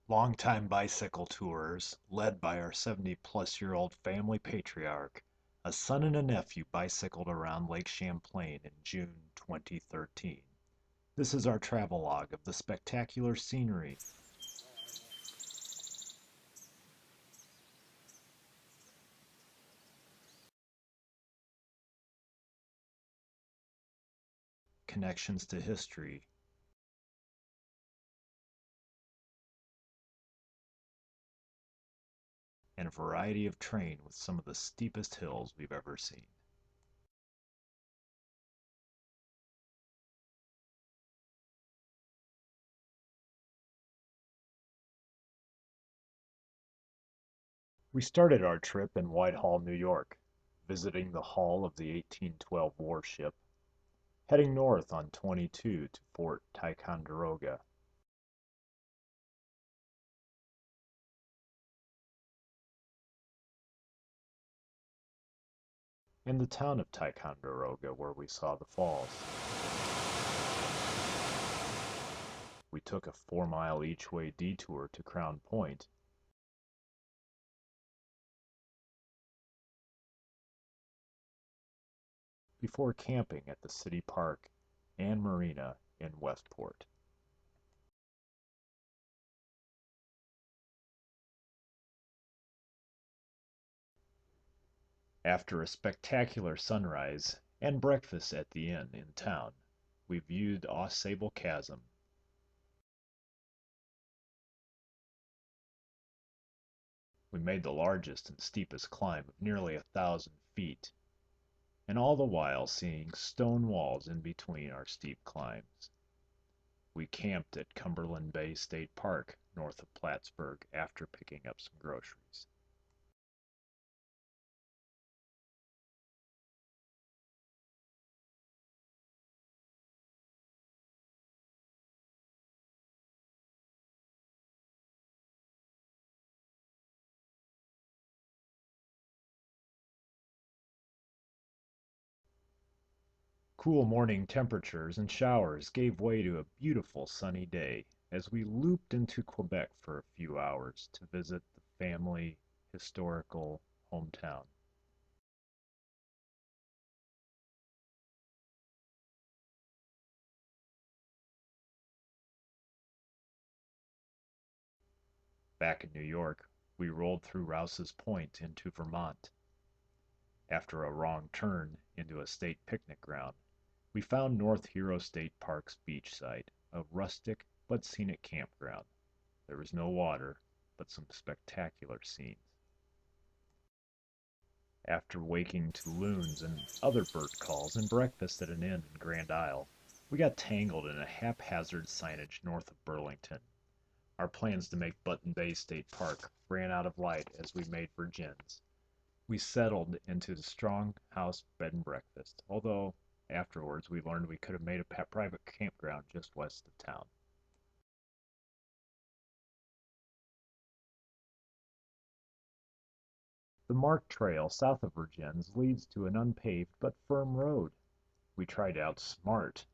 Longtime bicycle tours, led by our 70-plus-year-old family patriarch, a son and a nephew bicycled around Lake Champlain in June 2013. This is our travelogue of the spectacular scenery, connections to history, and a variety of terrain with some of the steepest hills we've ever seen. We started our trip in Whitehall, New York, visiting the hull of the 1812 warship, heading north on 22 to Fort Ticonderoga. In the town of Ticonderoga, where we saw the falls, we took a 4-mile each-way detour to Crown Point, before camping at the city park and marina in Westport. After a spectacular sunrise and breakfast at the inn in town, we viewed Au Sable Chasm. We made the largest and steepest climb of nearly 1,000 feet, and all the while seeing stone walls in between our steep climbs. We camped at Cumberland Bay State Park, north of Plattsburgh, after picking up some groceries. Cool morning temperatures and showers gave way to a beautiful sunny day as we looped into Quebec for a few hours to visit the family historical hometown. Back in New York, we rolled through Rouse's Point into Vermont. After a wrong turn into a state picnic ground, we found North Hero State Park's beach site, a rustic but scenic campground. There was no water, but some spectacular scenes. After waking to loons and other bird calls and breakfast at an inn in Grand Isle, we got tangled in a haphazard signage north of Burlington. Our plans to make Button Bay State Park ran out of light as we made Virgins. We settled into the Strong House bed and breakfast, although afterwards we learned we could have made a private campground just west of town. The Mark Trail south of Virgins leads to an unpaved but firm road. We tried to outsmart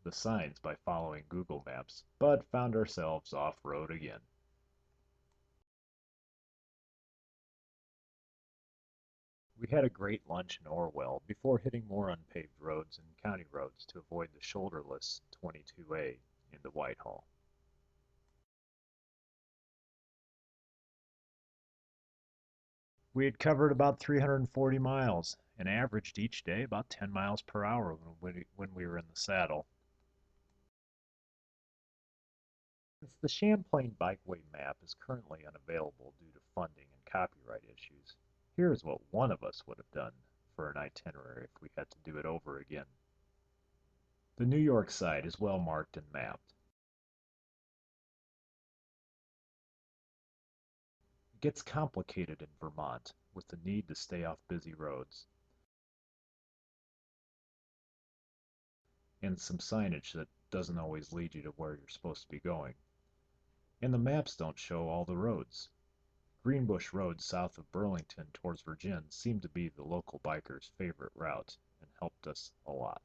the signs by following Google Maps, but found ourselves off-road again. We had a great lunch in Orwell before hitting more unpaved roads and county roads to avoid the shoulderless 22A into Whitehall. We had covered about 340 miles and averaged each day about 10 miles per hour when we were in the saddle. Since the Champlain Bikeway map is currently unavailable due to funding and copyright issues, here is what one of us would have done for an itinerary if we had to do it over again. The New York side is well marked and mapped. It gets complicated in Vermont with the need to stay off busy roads and some signage that doesn't always lead you to where you're supposed to be going. And the maps don't show all the roads. Greenbush Road south of Burlington towards Virgin seemed to be the local bikers' favorite route and helped us a lot.